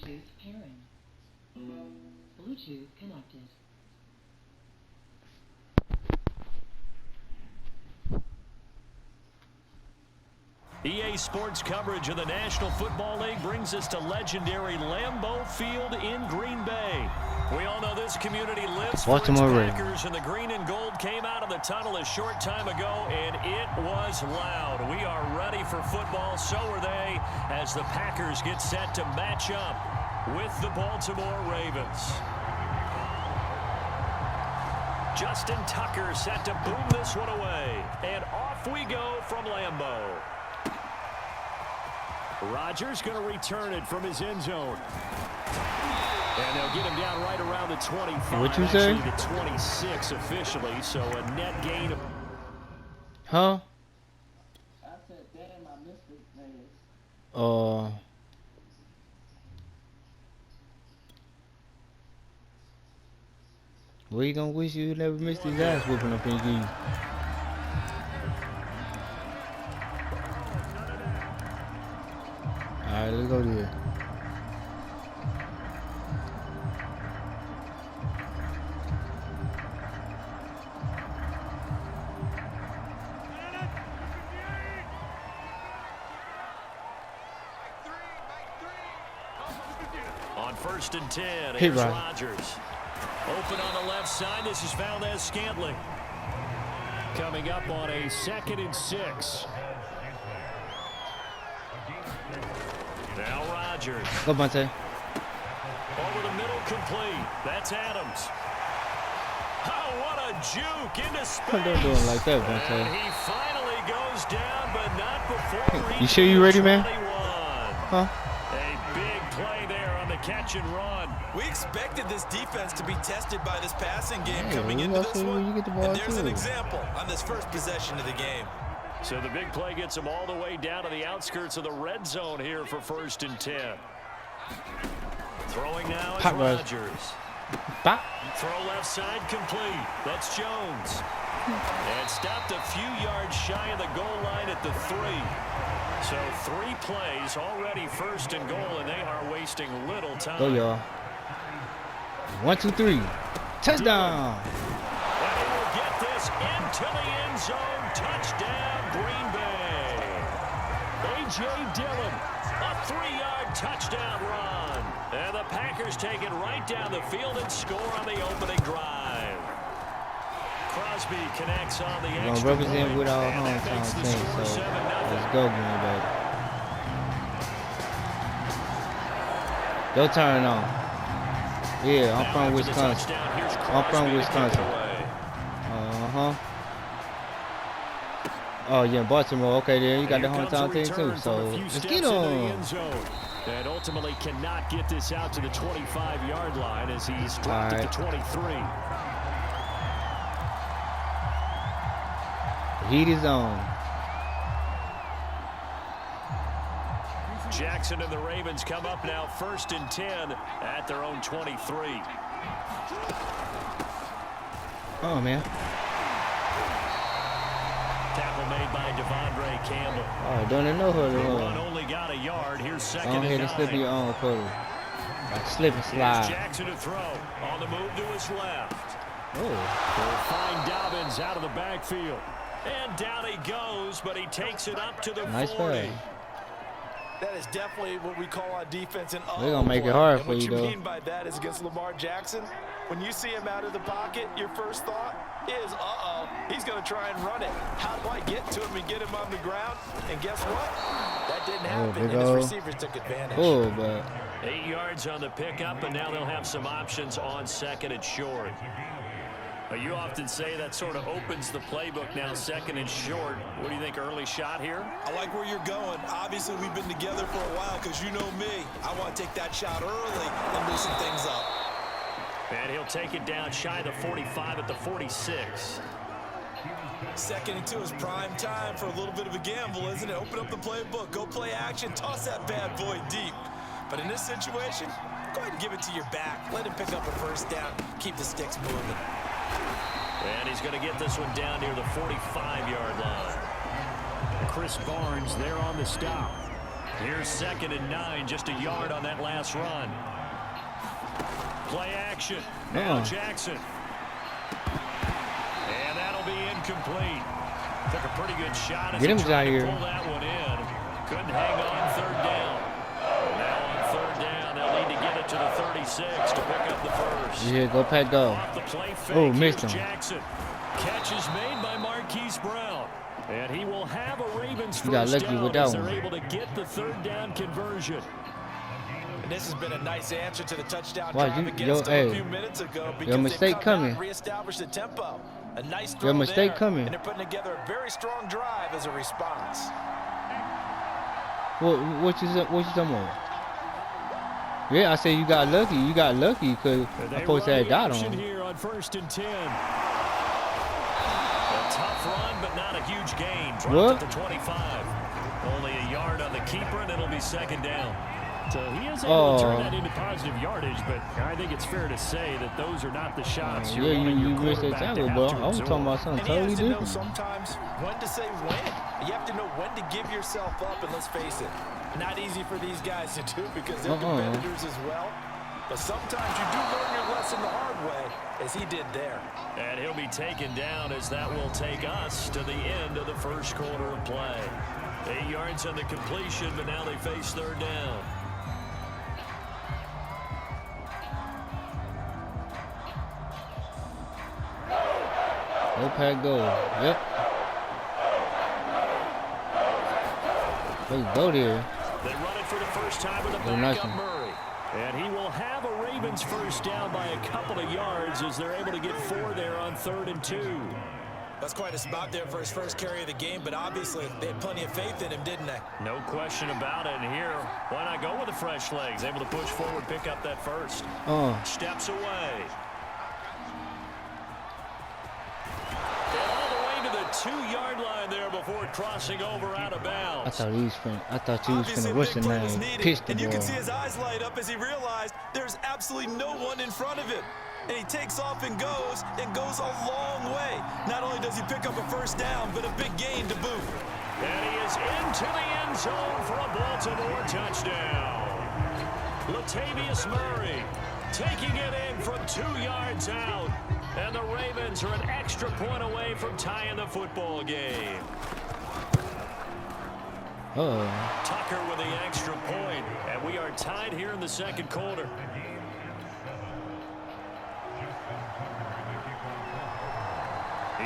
Bluetooth pairing. Bluetooth connected. EA Sports coverage of the National Football League brings us to legendary Lambeau Field in Green Bay. We all know this community lives for its Packers, and the green and gold came out of the tunnel a short time ago, and it was loud. We are ready for football, so are they, as the Packers get set to match up with the Baltimore Ravens. Justin Tucker set to boom this one away, and off we go from Lambeau. Rodgers going to return it from his end zone. And they'll get him down right around the 25. What you say? Actually, the 26 officially, so a net gain of... Huh? I said, damn, I missed it, man. Well, you gonna wish you never missed his ass whooping up in you. Alright, let's go there. On 1st and 10, here's Rodgers. Open on the left side, this is Valdez-Scantling. Coming up on a 2nd and 6. Now Rodgers. Go, Bunte. Over the middle, complete. That's Adams. Oh, what a juke into space. Don't do it like that, Bunte. And he finally goes down, but not before You sure you ready, man? 21. Huh? A big play there on the catch and run. We expected this defense to be tested by this passing game Yeah, coming into this one. You get the ball And there's too. an example on this first possession of the game. So the big play gets him all the way down to the outskirts of the red zone here for 1st and 10. Throwing now is Rodgers. Bop. Throw left side complete. That's Jones. And stopped a few yards shy of the goal line at the 3. So 3 plays already 1st and goal, and they are wasting little time. Go, y'all. 1, 2, 3. Touchdown. And he will get this into the end zone. Touchdown, Green Bay. A.J. Dillon, a 3-yard touchdown run. And the Packers take it right down the field and score on the opening drive. Crosby connects on the extra point. We're going to represent with our hometown team, so let's go, Green Bay. Your turn on. Yeah, I'm from Wisconsin. I'm from Wisconsin. Uh-huh. Oh, yeah, Baltimore. Okay, then you got the hometown thing too. So let's get on. And ultimately cannot get this out to the 25-yard line as he's dropped it to 23. Heat is on. Jackson and the Ravens come up now 1st and 10 at their own 23. Oh, man. Tackle made by Devondre Campbell. Oh, don't know her. The run only got a yard. Here's 2nd and 9. Go ahead and slip your own quarter. Like slip and slide. Here's Jackson to throw. On the move to his left. Oh. They'll find Dobbins out of the backfield. And down he goes, but he takes it up to the 40. That is definitely what we call on defense. And they're going to make it hard for you, you, though. What you mean by that is against Lamar Jackson, when you see him out of the pocket, your first thought is, uh-oh, he's going to try and run it. How do I get to him and get him on the ground? And guess what? That didn't happen, and his receivers took advantage. Oh, but 8 yards on the pickup, and now they'll have some options on 2nd and short. You often say that sort of opens the playbook now, 2nd and short. What do you think, early shot here? I like where you're going. Obviously, we've been together for a while because you know me. I want to take that shot early and loosen things up. And he'll take it down shy of the 45 at the 46. 2nd and 2 is prime time for a little bit of a gamble, isn't it? Open up the playbook, go play action, toss that bad boy deep. But in this situation, go ahead and give it to your back. Let him pick up a 1st down, keep the sticks moving. And he's going to get this one down near the 45-yard line. Chris Barnes there on the stop. Here's 2nd and 9, just a yard on that last run. Play action. Now Jackson. And that'll be incomplete. Took a pretty good shot as he tried to pull that one in. Couldn't hang on 3rd down. Now on 3rd down, they'll need to get it to the 36 to pick up the first. Yeah, go Pat, go. Off the play fake, oh, missed him. Jackson. Catch is made by Marquise Brown. And he will have a Ravens first down as they're able to get the 3rd down conversion. And this has been a nice answer to the touchdown Wow, drive against them a few minutes ago because your mistake coming. Reestablish the tempo. A nice throw Your mistake there, coming. and they're putting together a very strong drive as a response. What you talking about? Yeah, I say you got lucky. You got lucky because I'm supposed to have got on. Here on 1st and 10. A tough run, but not a huge gain. Dropped at the 25. Only a yard on the keeper, and it'll be 2nd down. So he is able to turn that into positive yardage, but I think it's fair to say that those are not the shots you're wanting your quarterback to have to absorb. I was talking about something totally different. Know sometimes when to say when. You have to know when to give yourself up, and let's face it, not easy for these guys to do because they're competitors as well. But sometimes you do learn your lesson the hard way, as he did there. And he'll be taken down as that will take us to the end of the first quarter of play. 8 yards on the completion, but now they face 3rd down. Go Pat, go. Yep. Let's go there. They run it for the first time with a backup Murray. And he will have a Ravens first down by a couple of yards as they're able to get 4 there on 3rd and 2. That's quite a spot there for his first carry of the game, but obviously they had plenty of faith in him, didn't they? No question about it. And here, why not go with the fresh legs? Able to push forward, pick up that first. Steps away. And all the way to the 2-yard line there before crossing over out of bounds. I thought he was finna what's the name? Pitch the and you ball. can see his eyes light up as he realized there's absolutely no one in front of him. And he takes off and goes a long way. Not only does he pick up a first down, but a big gain to boot. And he is into the end zone for a Baltimore touchdown. Latavius Murray taking it in from 2 yards out. And the Ravens are an extra point away from tying the football game. Tucker with the extra point. And we are tied here in the 2nd quarter.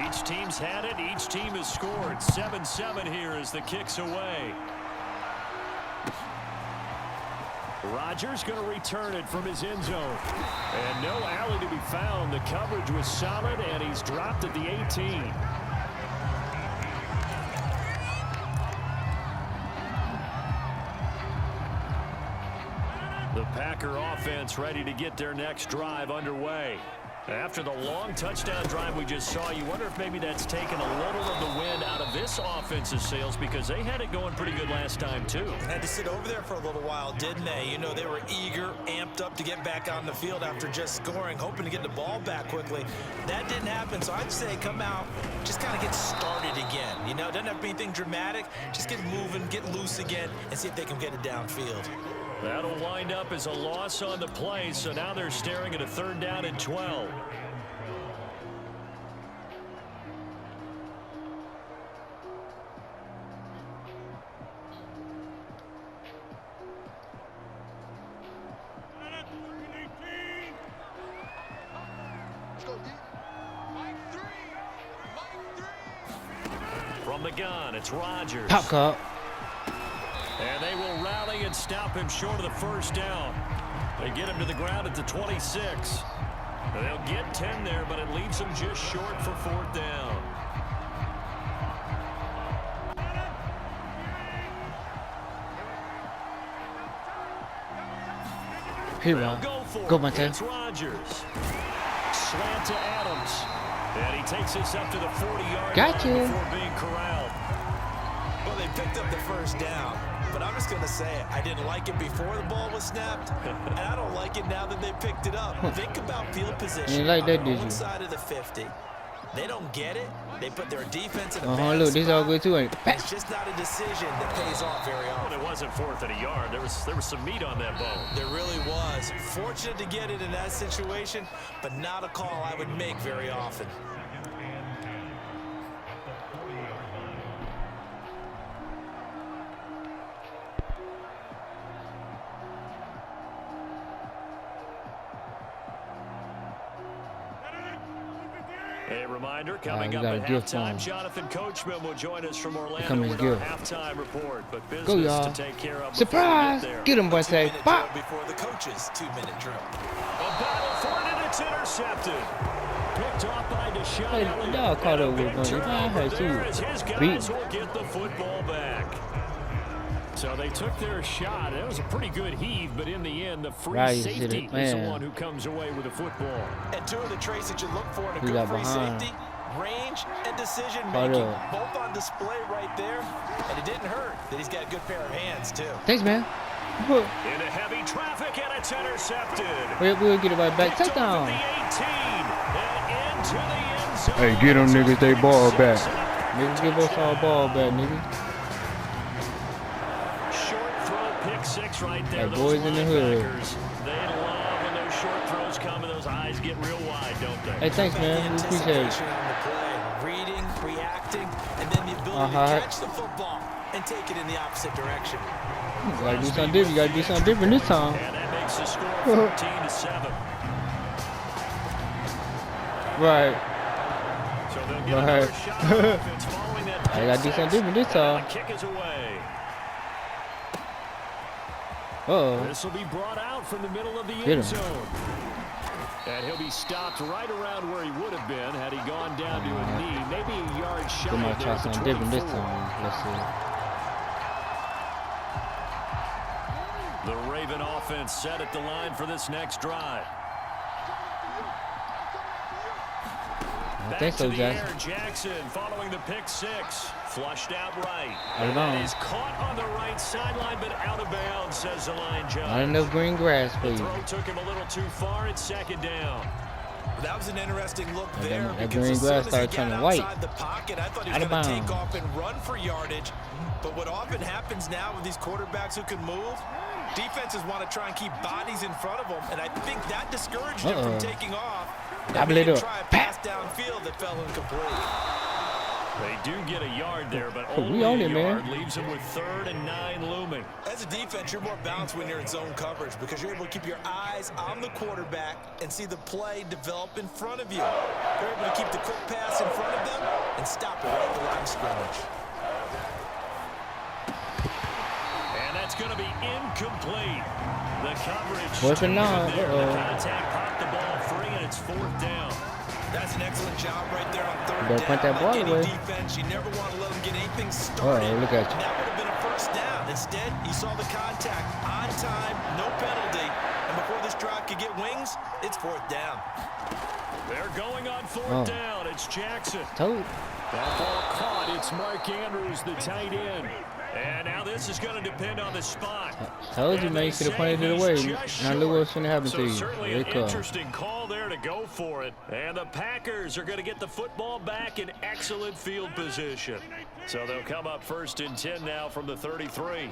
Each team's had it. Each team has scored. 7-7 here as the kick's away. Rodgers going to return it from his end zone. And no alley to be found. The coverage was solid, and he's dropped at the 18. The Packer offense ready to get their next drive underway. After the long touchdown drive we just saw, you wonder if maybe that's taken a little of the wind out of this offense's sails because they had it going pretty good last time, too. Had to sit over there for a little while, didn't they? You know, they were eager, amped up to get back on the field after just scoring, hoping to get the ball back quickly. That didn't happen, so I'd say come out, just kind of get started again. You know, doesn't have to be anything dramatic. Just get moving, get loose again, and see if they can get it downfield. That'll wind up as a loss on the play, so now they're staring at a 3rd down and 12. From the gun, it's Rodgers. Pop cup. And they will rally and stop him short of the first down. They get him to the ground at the 26. They'll get 10 there, but it leaves them just short for 4th down. Here we go, my team. It's Rodgers. Slant to Adams. And he takes us up to the 40-yard line before being corralled. Well, they picked up the first down. But I'm just going to say it. I didn't like it before the ball was snapped, and I don't like it now that they picked it up. Think about field position you like that, on the side of the 50. They don't get it. They put their defense in a Look, bad this is all spot. good too. Ain't it? It's just not a decision that pays off very often. Well, it wasn't 4th and a yard. There was some meat on that bone. There really was. Fortunate to get it in that situation, but not a call I would make very often. A reminder, coming up at halftime, Jonathan Coachman will join us from Orlando with our halftime report. But business to take care of. Surprise! Get him, Bunty. Pop! Before the coach's 2-minute drill. A battle for it, and it's intercepted. Picked off by Deshaun Elliott. Y'all caught up with His guys will get the football back. So they took their shot. It was a pretty good heave, but in the end, the free safety is the one who comes away with the football. And two of the traits that you look for in a good free safety, range and decision making, both on display right there. And it didn't hurt that he's got a good pair of hands too. Thanks, man. Into heavy traffic, and it's intercepted. We'll get it right back. Touchdown. The 18 and into the end zone. Hey, get them niggas they ball back. Niggas give us our ball back, niggas. Six right there. Hey, boys in the hood. They love when those short throws come and those eyes get real wide, don't they? Hey, thanks, man. We appreciate it. Reading, reacting, and then the ability to catch the football and take it in the opposite direction. You gotta do something different. You gotta do something different this time. And that makes the score 14-7. Right. So they'll get another shot on offense following that. I gotta do something different this time. The kick is away. This will be brought out from the middle of the end zone. And he'll be stopped right around where he would have been had he gone down to a knee. Maybe a yard shy. We might try something different this time. Let's see. The Raven offense set at the line for this next drive. I think so, Jackson. Jackson following the pick six. Flushed out right. And he's caught on the right sideline, but out of bounds, says the line judge. Not enough green grass, please. The throw took him a little too far. It's second down. That was an interesting look there. That green grass started turning white. The pocket, I thought he was going to take off and run for yardage. But what often happens now with these quarterbacks who can move, defenses want to try and keep bodies in front of them, and I think that discouraged him from taking off. Double it up. Try a pass downfield that fell incomplete. They do get a yard there, but only a yard leaves them with 3rd and 9 looming. As a defense, you're more balanced when you're in zone coverage because you're able to keep your eyes on the quarterback and see the play develop in front of you. You're able to keep the quick pass in front of them and stop it right at the line of scrimmage. And that's going to be incomplete. The coverage. Fourth and 9. The contact popped the ball free, and it's 4th down. That's an excellent job right there on 3rd down. Put that ball away. Defense, you never want to let them get anything started. Look at you. That would have been a first down. Instead, you saw the contact on time, no penalty. And before this drive could get wings, it's 4th down. They're going on 4th down. It's Jackson. That ball caught. It's Mark Andrews, the tight end. And now this is going to depend on the spot. Told you, man, you could have pointed it away. Now look what's going to happen to you. Certainly an interesting call there to go for it. And the Packers are going to get the football back in excellent field position. So they'll come up 1st and 10 now from the 33.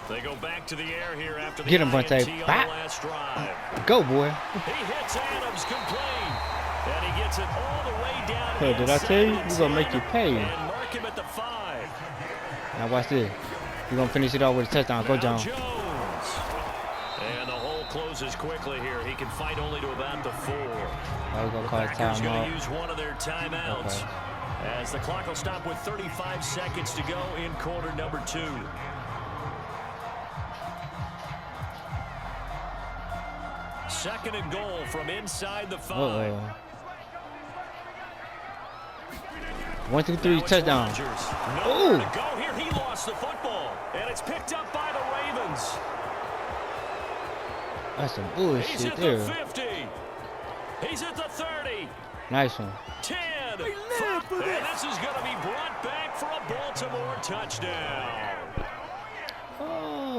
They go back to the air here after the INT on the last drive. Go, boy. He hits Adams complete. And he gets it all the way down. Hey, did I tell you? We're going to make you pay. And mark him at the 5. Now watch this. We're going to finish it off with a touchdown. Go, John. Jones. And the hole closes quickly here. He can fight only to about the 4. I was going to call it timeout. Going to use one of their timeouts. As the clock will stop with 35 seconds to go in quarter number 2. Second and goal from inside the 5. 1, 2, 3, touchdown. Nowhere to go here. He lost the football, and it's picked up by the Ravens. That's some bullshit there. He's at the 50. He's at the 30. Nice one. 10. And this is going to be brought back for a Baltimore touchdown.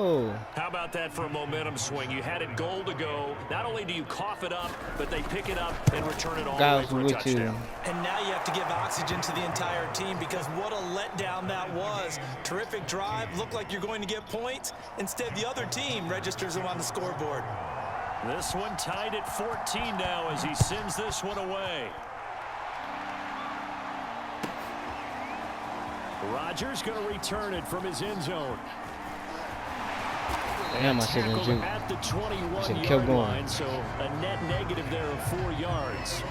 Oh. How about that for a momentum swing? You had it goal to go. Not only do you cough it up, but they pick it up and return it all the way for a touchdown. And now you have to give oxygen to the entire team because what a letdown that was. Terrific drive. Looked like you're going to get points. Instead, the other team registers them on the scoreboard. This one tied at 14 now as he sends this one away. Rodgers going to return it from his end zone. Damn, I said Tackled at the 21-yard line, so a net negative there of 4 yards.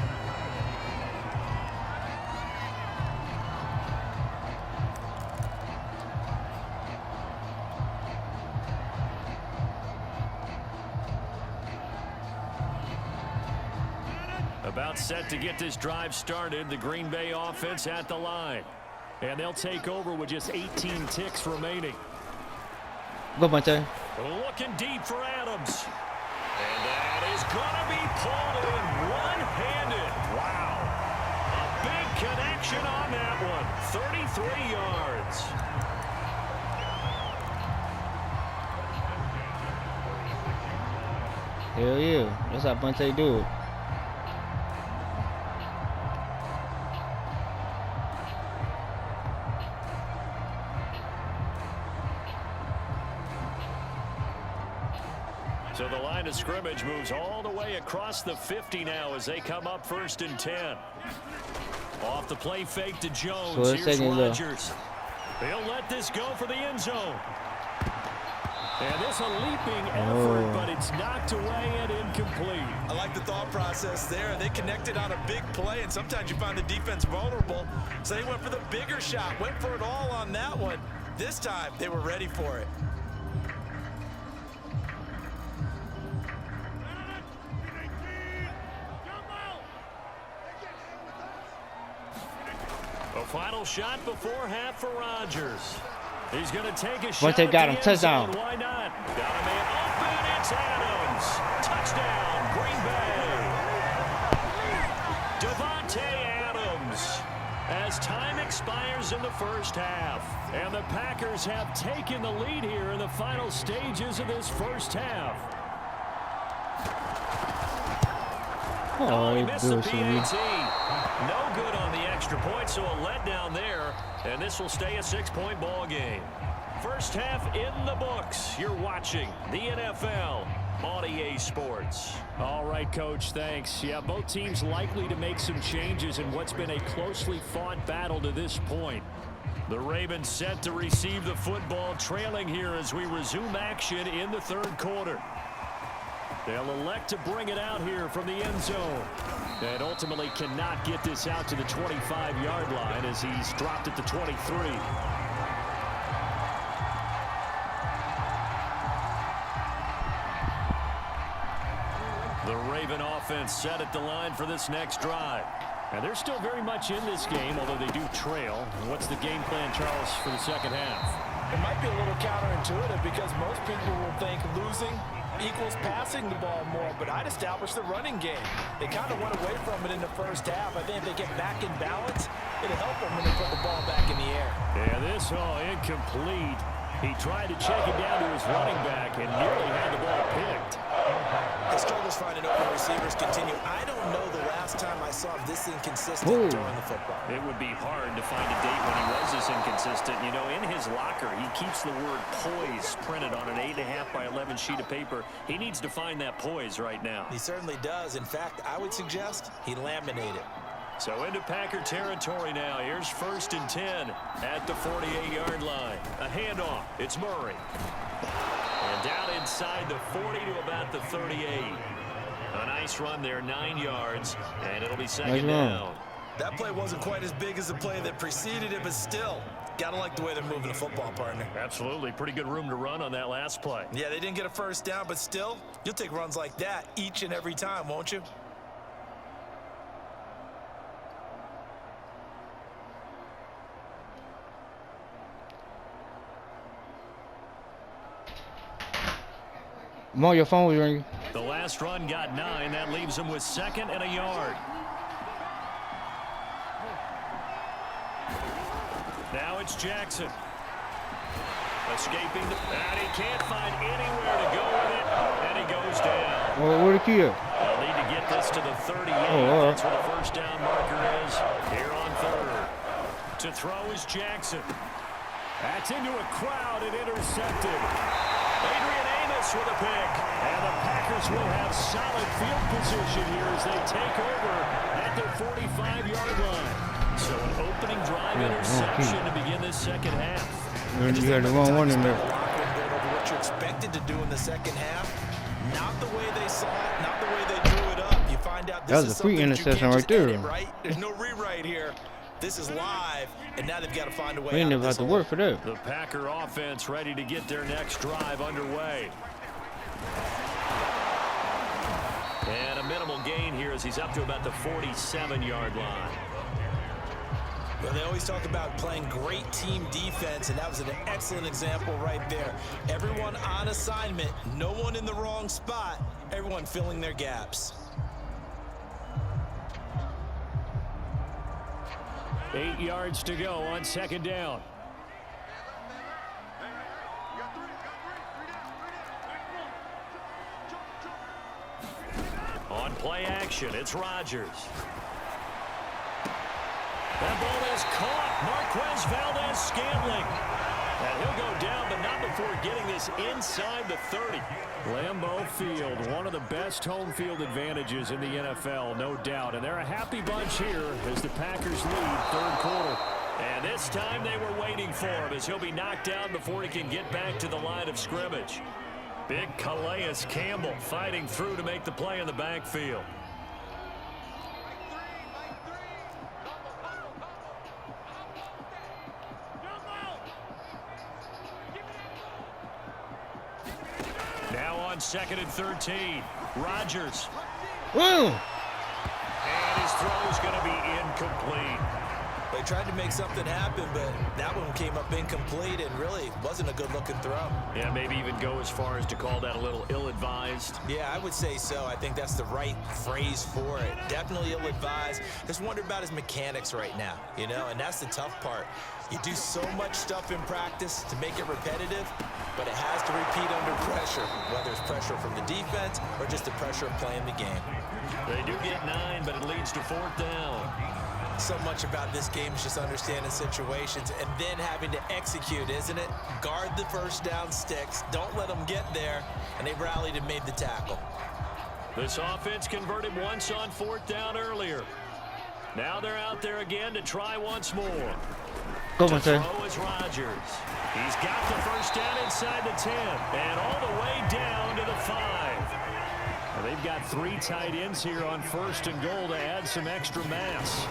About set to get this drive started. The Green Bay offense at the line. And they'll take over with just 18 ticks remaining. Go, Monte. Looking deep for Adams. And that is going to be pulled in one-handed. Wow. A big connection on that one. 33 yards. Hell yeah. That's how Monte do it. So the line of scrimmage moves all the way across the 50 now as they come up 1st and 10. Off the play fake to Jones. So here's Rodgers. They'll let this go for the end zone. And this a leaping effort, but it's knocked away and incomplete. I like the thought process there. They connected on a big play, and sometimes you find the defense vulnerable. So they went for the bigger shot, went for it all on that one. This time, they were ready for it. A final shot before half for Rodgers. He's going to take a shot. Once they got him, touchdown. Why not? Got a man open. It's Adams. Touchdown, Green Bay. Devontae Adams. As time expires in the first half, and the Packers have taken the lead here in the final stages of this first half. Oh, he he missed the bullshit me. PAT. No good on the extra point, so a letdown there, and this will stay a 6-point ball game. First half in the books. You're watching the NFL on EA Sports. All right, Coach, thanks. Yeah, both teams likely to make some changes in what's been a closely fought battle to this point. The Ravens set to receive the football, trailing here as we resume action in the third quarter. They'll elect to bring it out here from the end zone. And ultimately cannot get this out to the 25-yard line as he's dropped at the 23. The Raven offense set at the line for this next drive. And they're still very much in this game, although they do trail. What's the game plan, Charles, for the second half? It might be a little counterintuitive because most people will think losing equals passing the ball more, but I'd establish the running game. They kind of went away from it in the first half. I think if they get back in balance, it'll help them when they put the ball back in the air. Yeah, this all incomplete. He tried to check it down to his running back and nearly had the ball picked. The struggles finding open receivers continue. I don't know the last time I saw him this inconsistent during the football. It would be hard to find a date when he was this inconsistent. You know, in his locker, he keeps the word poise printed on an 8.5 by 11 sheet of paper. He needs to find that poise right now. He certainly does. In fact, I would suggest he laminate it. So into Packer territory now. Here's 1st and 10 at the 48-yard line. A handoff. It's Murray. And down inside the 40 to about the 38. A nice run there, 9 yards, and it'll be second down. That play wasn't quite as big as the play that preceded it, but still, gotta like the way they're moving the football, partner. Absolutely. Pretty good room to run on that last play. Yeah, they didn't get a first down, but still, you'll take runs like that each and every time, won't you? Mo, your phone was ringing. The last run got 9. That leaves him with 2nd and a yard. Now it's Jackson. Escaping, and he can't find anywhere to go with it, and he goes down. Oh, where'd the key at? They'll need to get this to the 38. Oh, That's where the first down marker is here on third. To throw is Jackson. That's into a crowd and intercepted. Adrian Amos with a pick. And the Packers will have solid field position here as they take over at their 45-yard line. So an opening drive interception to begin this second half. You had the wrong one in there. What you expected to do in the second half, not the way they saw it, not the way they drew it up. You find out this that was a free interception right there. Edit, right? There's no rewrite here. This is live, and now they've got to find a way. We ain't never have to work for that. The Packer offense ready to get their next drive underway. And a minimal gain here as he's up to about the 47-yard line. Well, they always talk about playing great team defense, and that was an excellent example right there. Everyone on assignment, no one in the wrong spot, everyone filling their gaps. 8 yards to go on second down. On play action, it's Rodgers. That ball is caught. Marquez Valdez-Scantling. And he'll go down, but not before getting this inside the 30. Lambeau Field, one of the best home field advantages in the NFL, no doubt. And they're a happy bunch here as the Packers lead third quarter. And this time they were waiting for him as he'll be knocked down before he can get back to the line of scrimmage. Big Calais Campbell fighting through to make the play in the backfield. Now on second and 13, Rodgers. Whoa! And his throw is going to be incomplete. They tried to make something happen, but that one came up incomplete and really wasn't a good-looking throw. Yeah, maybe even go as far as to call that a little ill-advised. Yeah, I would say so. I think that's the right phrase for it. Definitely ill-advised. Just wonder about his mechanics right now, you know, and that's the tough part. You do so much stuff in practice to make it repetitive, but it has to repeat under pressure, whether it's pressure from the defense or just the pressure of playing the game. They do get 9, but it leads to fourth down. So much about this game is just understanding situations and then having to execute, isn't it? Guard the first down sticks. Don't let them get there. And they rallied and made the tackle. This offense converted once on fourth down earlier. Now they're out there again to try once more. Go to on, throw is Rodgers. He's got the first down inside the 10 and all the way down to the 5. Now they've got 3 tight ends here on first and goal to add some extra mass.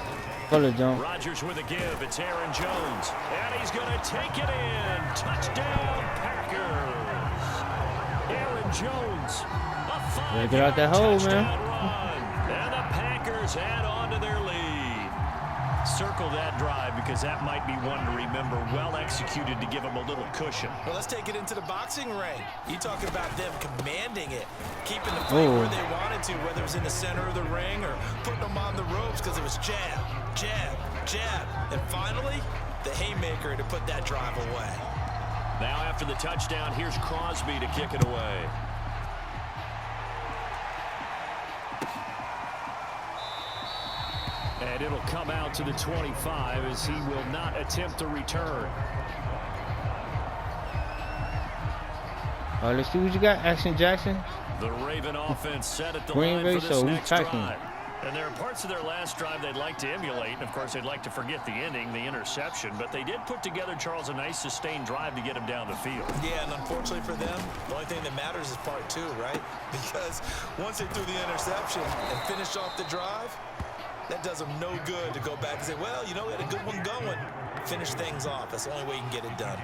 Rodgers with a give. It's Aaron Jones. And he's going to take it in. Touchdown, Packers. Aaron Jones. A 5-yard touchdown run. And the Packers add on to their lead. Circle that drive because that might be one to remember. Well executed to give them a little cushion. Well, let's take it into the boxing ring. You talking about them commanding it, keeping the play where they wanted to, whether it was in the center of the ring or putting them on the ropes because it was jab, jab, jab. And finally, the haymaker to put that drive away. Now after the touchdown, here's Crosby to kick it away. And it'll come out to the 25 as he will not attempt a return. All right, let's see what you got, Action Jackson. The Raven offense set at the Green line Bay, for this so we next packing. drive. And there are parts of their last drive they'd like to emulate. And, of course, they'd like to forget the ending, the interception. But they did put together, Charles, a nice sustained drive to get him down the field. Yeah, and unfortunately for them, the only thing that matters is part 2, right? Because once they threw the interception and finished off the drive, that does them no good to go back and say, well, you know, we had a good one going. Finish things off. That's the only way you can get it done.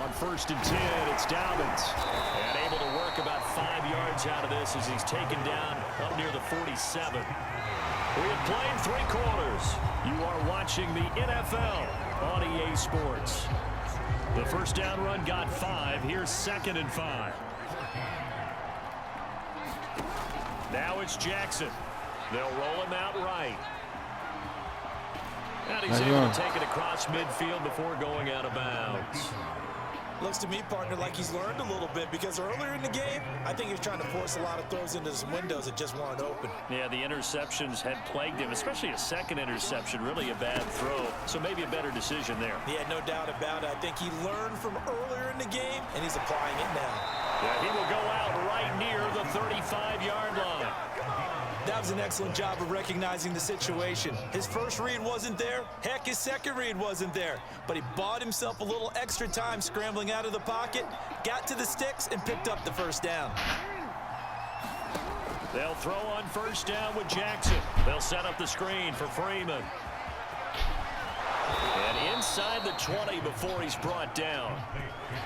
On first and 10, it's Dobbins. And able to work about 5 yards out of this as he's taken down up near the 47. We have played 3 quarters. You are watching the NFL on EA Sports. The first down run got 5. Here's second and 5. Now it's Jackson. They'll roll him out right. And he's able to take it across midfield before going out of bounds. Looks to me, partner, like he's learned a little bit, because earlier in the game, I think he was trying to force a lot of throws into some windows that just weren't open. Yeah, the interceptions had plagued him, especially a second interception, really a bad throw. So maybe a better decision there. Yeah, no doubt about it. I think he learned from earlier in the game, and he's applying it now. Yeah, he will go out right near the 35-yard line. That was an excellent job of recognizing the situation. His first read wasn't there. Heck, his second read wasn't there. But he bought himself a little extra time scrambling out of the pocket, got to the sticks, and picked up the first down. They'll throw on first down with Jackson. They'll set up the screen for Freeman. And inside the 20 before he's brought down.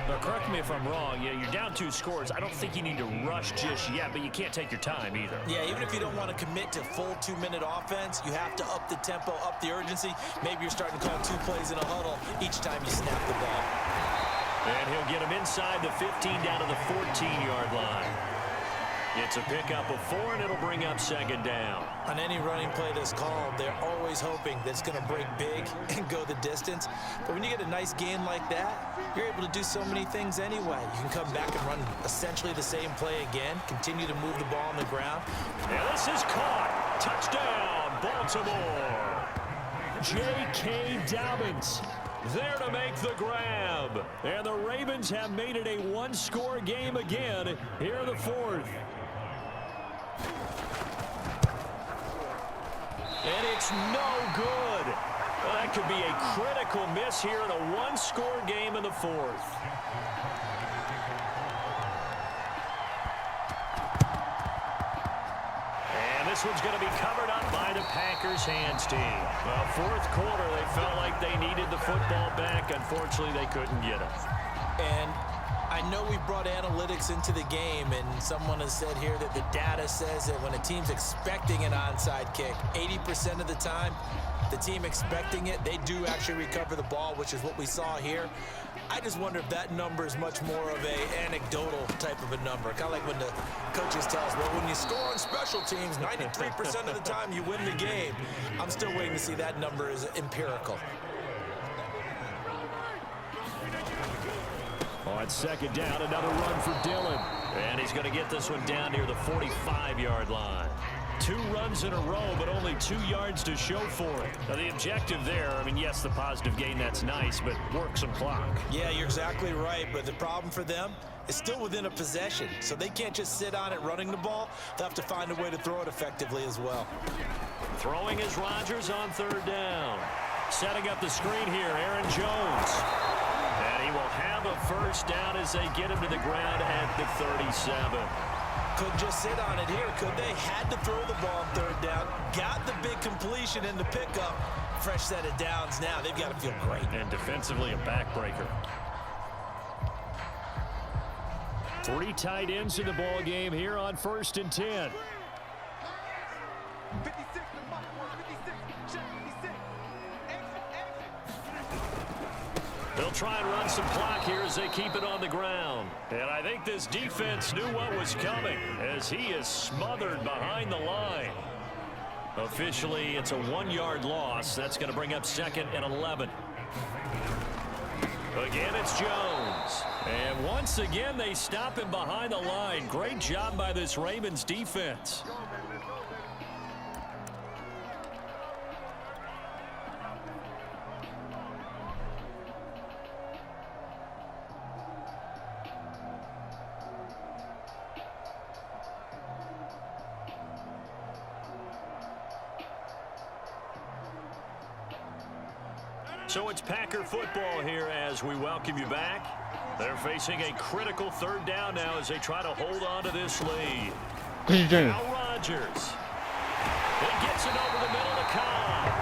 Now, correct me if I'm wrong. Yeah, you're down 2 scores. I don't think you need to rush just yet, but you can't take your time either. Yeah, even if you don't want to commit to full 2-minute offense, you have to up the tempo, up the urgency. Maybe you're starting to call 2 plays in a huddle each time you snap the ball. And he'll get him inside the 15 down to the 14-yard line. It's a pickup of 4, and it'll bring up second down. On any running play that's called, they're always hoping that it's going to break big and go the distance. But when you get a nice gain like that, you're able to do so many things anyway. You can come back and run essentially the same play again, continue to move the ball on the ground. And this is caught. Touchdown, Baltimore. J.K. Dobbins there to make the grab. And the Ravens have made it a 1-score game again here in the 4th. And it's no good. Well, that could be a critical miss here in a 1-score game in the 4th. And this one's going to be covered up by the Packers hands team. Well, 4th quarter, they felt like they needed the football back. Unfortunately, they couldn't get it. And I know we brought analytics into the game, and someone has said here that the data says that when a team's expecting an onside kick, 80% of the time, the team expecting it, they do actually recover the ball, which is what we saw here. I just wonder if that number is much more of a anecdotal type of a number. Kind of like when the coaches tell us, well, when you score on special teams, 93% of the time you win the game. I'm still waiting to see that number is empirical. On second down, another run for Dillon. And he's going to get this one down near the 45-yard line. 2 runs in a row, but only 2 yards to show for it. Now, the objective there, I mean, yes, the positive gain, that's nice, but work some clock. Yeah, you're exactly right, but the problem for them is still within a possession, so they can't just sit on it running the ball. They'll have to find a way to throw it effectively as well. Throwing is Rodgers on 3rd down. Setting up the screen here, Aaron Jones. And he will have a first down as they get him to the ground at the 37. Could just sit on it here. Could they? Had to throw the ball on 3rd down. Got the big completion in the pickup. Fresh set of downs now. They've got to feel great. And defensively, a backbreaker. 3 tight ends in the ball game here on 1st and 10. 56, check 56. They'll try and run some clock here as they keep it on the ground. And I think this defense knew what was coming as he is smothered behind the line. Officially, it's a 1-yard loss. That's going to bring up 2nd and 11. Again, it's Jones. And once again, they stop him behind the line. Great job by this Ravens defense. So it's Packer football here as we welcome you back. They're facing a critical 3rd down now as they try to hold on to this lead. Now Rodgers. He gets it over the middle to Cobb.